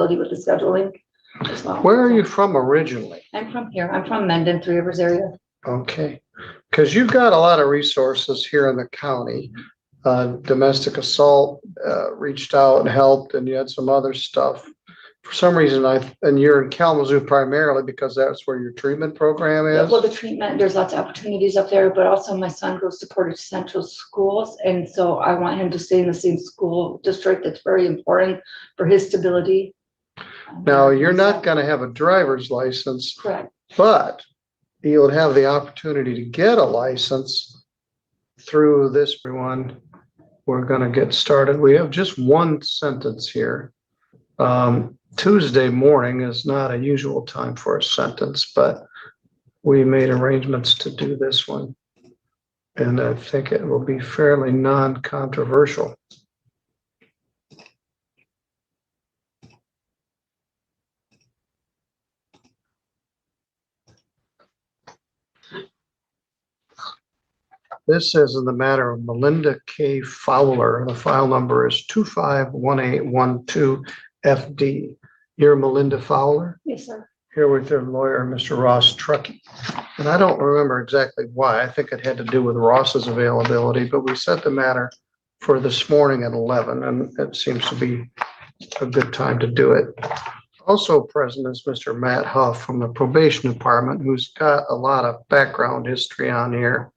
flexibility with the scheduling as well. Where are you from originally? I'm from here. I'm from Mendon, Three Rivers area. Okay, because you've got a lot of resources here in the county. Domestic assault reached out and helped, and you had some other stuff. For some reason, and you're in Kalamazoo primarily because that's where your treatment program is? Well, the treatment, there's lots of opportunities up there, but also my son goes to Portage Central Schools, and so I want him to stay in the same school district. That's very important for his stability. Now, you're not going to have a driver's license. Correct. But you'll have the opportunity to get a license through this one. We're going to get started. We have just one sentence here. Tuesday morning is not a usual time for a sentence, but we made arrangements to do this one. And I think it will be fairly non-controversial. This is in the matter of Melinda K. Fowler. The file number is 251812FD. You're Melinda Fowler? Yes, sir. Here with their lawyer, Mr. Ross Truckee. And I don't remember exactly why. I think it had to do with Ross's availability, but we set the matter for this morning at 11, and it seems to be a good time to do it. Also present is Mr. Matt Huff from the probation department, who's got a lot of background history on here,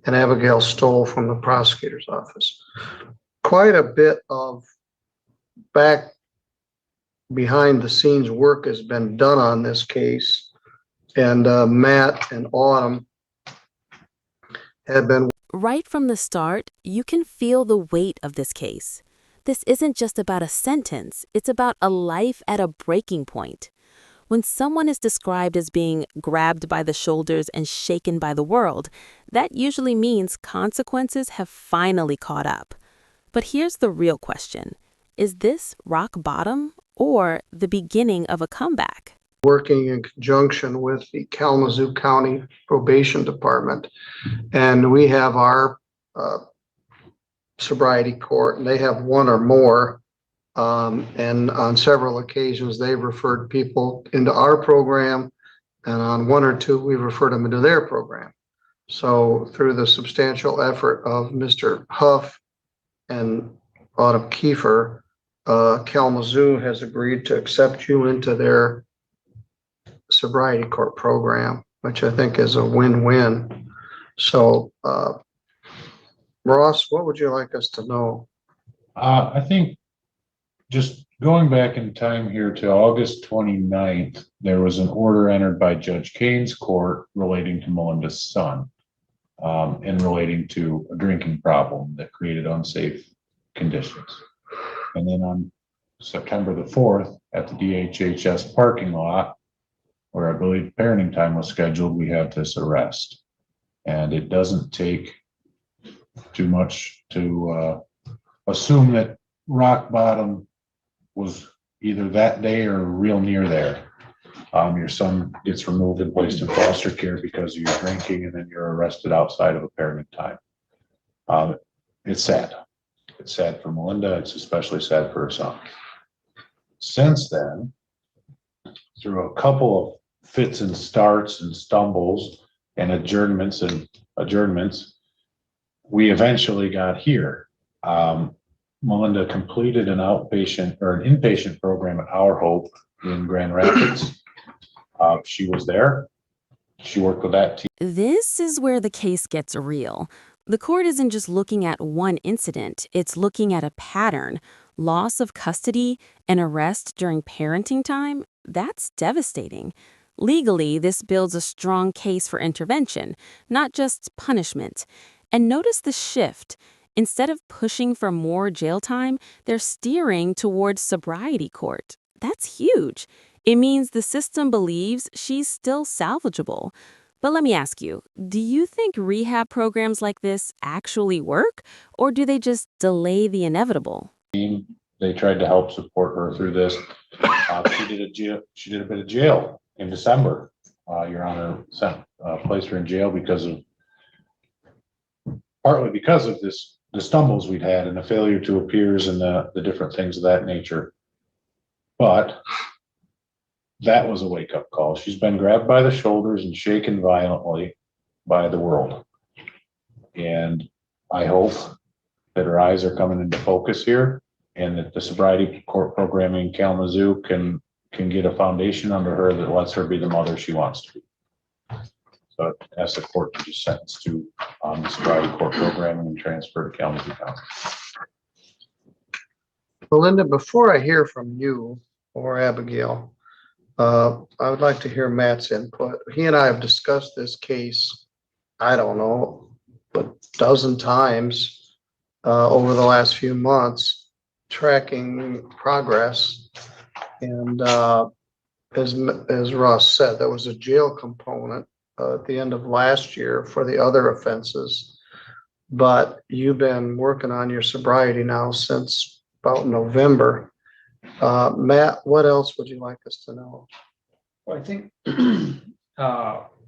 and Abigail Stoll from the prosecutor's office. Quite a bit of back behind the scenes work has been done on this case, and Matt and Autumn have been. Right from the start, you can feel the weight of this case. This isn't just about a sentence, it's about a life at a breaking point. When someone is described as being grabbed by the shoulders and shaken by the world, that usually means consequences have finally caught up. But here's the real question. Is this rock bottom or the beginning of a comeback? Working in conjunction with the Kalamazoo County Probation Department. And we have our sobriety court, and they have one or more. And on several occasions, they've referred people into our program, and on one or two, we've referred them into their program. So through the substantial effort of Mr. Huff and Autumn Kiefer, Kalamazoo has agreed to accept you into their sobriety court program, which I think is a win-win. So, Ross, what would you like us to know? I think just going back in time here to August 29th, there was an order entered by Judge Kane's court relating to Melinda's son and relating to a drinking problem that created unsafe conditions. And then on September the 4th at the DHHS parking lot, where I believe parenting time was scheduled, we have this arrest. And it doesn't take too much to assume that rock bottom was either that day or real near there. Your son gets removed and placed in foster care because of your drinking, and then you're arrested outside of a parenting time. It's sad. It's sad for Melinda. It's especially sad for her son. Since then, through a couple of fits and starts and stumbles and adjournments, we eventually got here. Melinda completed an outpatient or an inpatient program at Our Hope in Grand Rapids. She was there. She worked with that team. This is where the case gets real. The court isn't just looking at one incident, it's looking at a pattern. Loss of custody and arrest during parenting time, that's devastating. Legally, this builds a strong case for intervention, not just punishment. And notice the shift. Instead of pushing for more jail time, they're steering towards sobriety court. That's huge. It means the system believes she's still salvageable. But let me ask you, do you think rehab programs like this actually work, or do they just delay the inevitable? They tried to help support her through this. She did a bit of jail in December. Your Honor placed her in jail partly because of the stumbles we'd had and the failure to appears and the different things of that nature. But that was a wake-up call. She's been grabbed by the shoulders and shaken violently by the world. And I hope that her eyes are coming into focus here, and that the sobriety court programming in Kalamazoo can get a foundation under her that lets her be the mother she wants to be. So I ask the court to just sentence to the sobriety court programming and transfer to Kalamazoo County. Belinda, before I hear from you or Abigail, I would like to hear Matt's input. He and I have discussed this case, I don't know, but a dozen times over the last few months, tracking progress. And as Ross said, there was a jail component at the end of last year for the other offenses. But you've been working on your sobriety now since about November. Matt, what else would you like us to know? Well, I think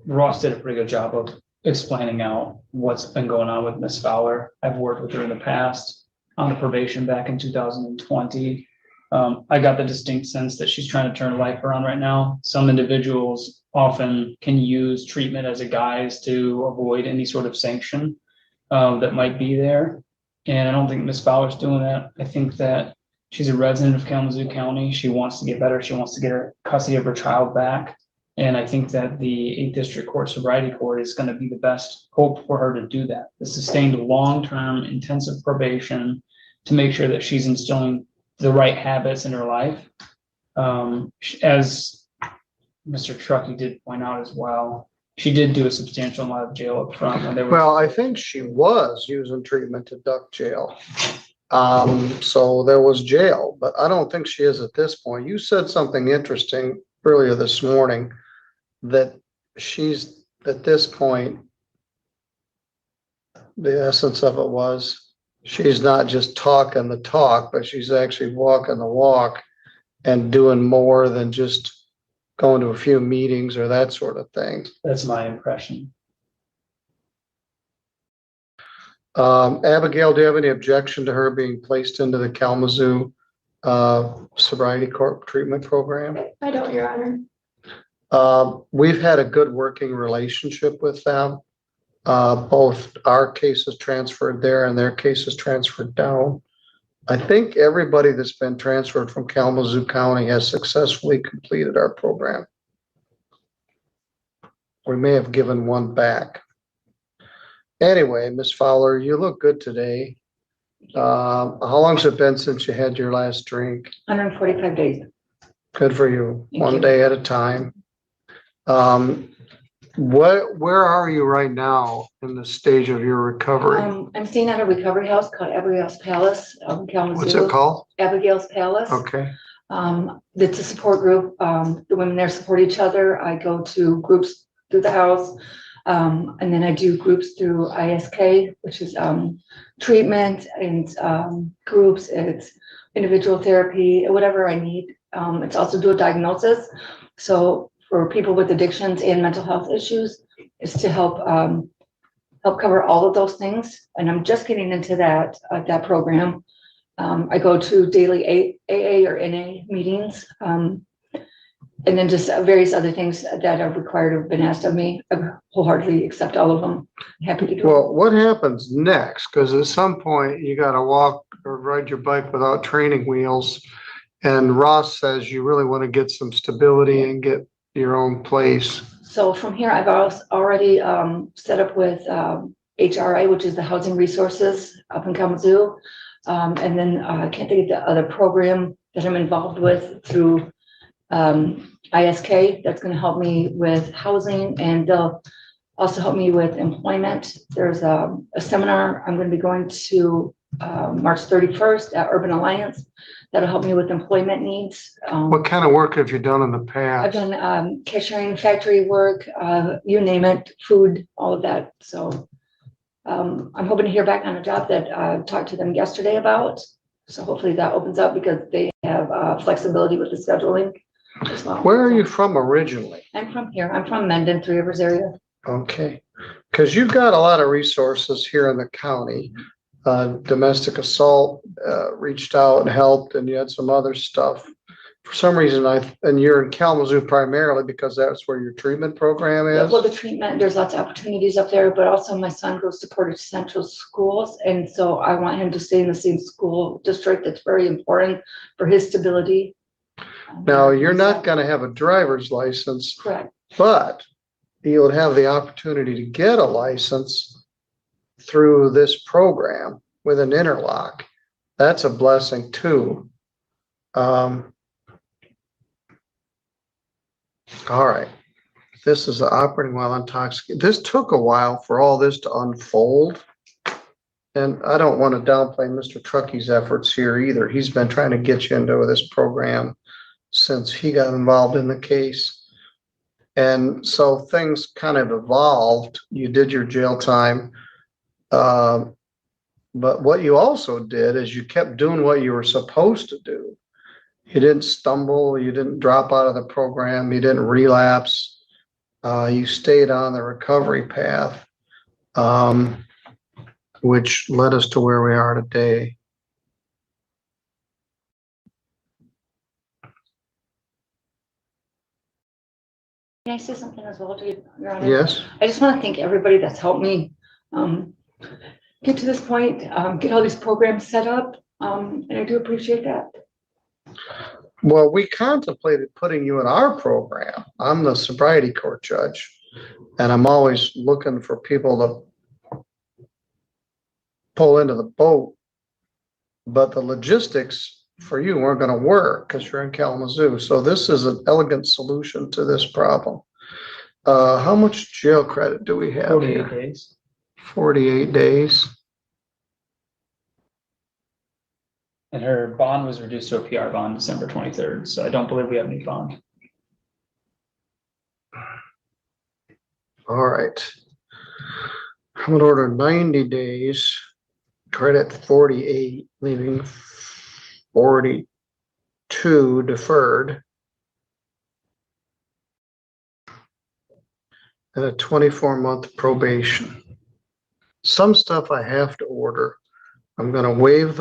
Ross did a pretty good job of explaining out what's been going on with Miss Fowler. I've worked with her in the past on the probation back in 2020. I got the distinct sense that she's trying to turn life around right now. Some individuals often can use treatment as a guise to avoid any sort of sanction that might be there. And I don't think Miss Fowler's doing that. I think that she's a resident of Kalamazoo County. She wants to get better. She wants to get her custody of her child back. And I think that the 8th District Court Sobriety Court is going to be the best hope for her to do that. The sustained long-term intensive probation to make sure that she's instilling the right habits in her life. As Mr. Truckee did point out as well, she did do a substantial amount of jail up front when there was. Well, I think she was using treatment to duck jail. So there was jail, but I don't think she is at this point. You said something interesting earlier this morning that she's at this point, the essence of it was she's not just talking the talk, but she's actually walking the walk and doing more than just going to a few meetings or that sort of thing. That's my impression. Abigail, do you have any objection to her being placed into the Kalamazoo sobriety court treatment program? I don't, Your Honor. We've had a good working relationship with them. Both our cases transferred there and their cases transferred down. I think everybody that's been transferred from Kalamazoo County has successfully completed our program. We may have given one back. Anyway, Ms. Fowler, you look good today. How long's it been since you had your last drink? 145 days. Good for you. Thank One you. day at a time. Where are you right now in the stage of your recovery? I'm staying at a recovery house called Abigail's Palace in Kalamazoo. What's it called? Abigail's Palace. Okay. It's a support group. The women there support each other. I go to groups through the house. And then I do groups through ISK, which is treatment and groups. It's individual therapy, whatever I need. It's also do a diagnosis. So for people with addictions and mental health issues, is to help cover all of those things. And I'm just getting into that program. I go to daily AA or NA meetings. And then just various other things that are required or have been asked of me. I wholeheartedly accept all of them. I'm happy to do it. Well, what happens next? Because at some point you got to walk or ride your bike without training wheels. And Ross says you really want to get some stability and get your own place. So from here, I've already set up with HRA, which is the Housing Resources up in Kalamazoo. And then I can't think of the other program that I'm involved with through ISK that's going to help me with housing, and they'll also help me with employment. There's a seminar I'm going to be going to March 31st at Urban Alliance that'll help me with employment needs. What kind of work have you done in the I've past? done cashiering, factory work, you name it, food, all of that. So I'm hoping to hear back on a job that I talked to them yesterday about. So hopefully that opens up because they have flexibility with the scheduling as well. Where are you from originally? I'm from here. I'm from Mendon, Three Rivers area. Okay, because you've got a lot of resources here in the county. Domestic assault reached out and helped, and you had some other stuff. For some reason, and you're in Kalamazoo primarily because that's where your treatment program is? Well, the treatment, there's lots of opportunities up there, but also my son goes to Portage Central Schools. And so I want him to stay in the same school district. That's very important for his stability. Now, you're not gonna have a driver's license, Correct. but you'll have the opportunity to get a license through this program with an interlock. That's a blessing too. All right. This is the operating while intoxicated. This took a while for all this to unfold. And I don't want to downplay Mr. Truckey's efforts here either. He's been trying to get you into this program since he got involved in the case. And so things kind of evolved. You did your jail time. But what you also did is you kept doing what you were supposed to do. You didn't stumble, you didn't drop out of the program, you didn't relapse. You stayed on the recovery path, which led us to where we are today. Can I say something as well, Your Honor? Yes, I just want to thank everybody that's helped me get to this point, get all these programs set up. And I do appreciate that. well, we contemplated putting you in our program. I'm the sobriety court judge, and I'm always looking for people to pull into the boat. But the logistics for you weren't going to work because you're in Kalamazoo. So this is an elegant solution to this problem. How much jail credit do we have 48 here? days. 48 days. And her bond was reduced to a PR bond December 23rd. So I don't believe we have any bond. All right. I'm gonna order 90 days, credit 48, leaving 42 deferred. And a 24-month probation. Some stuff I have to order. I'm gonna waive the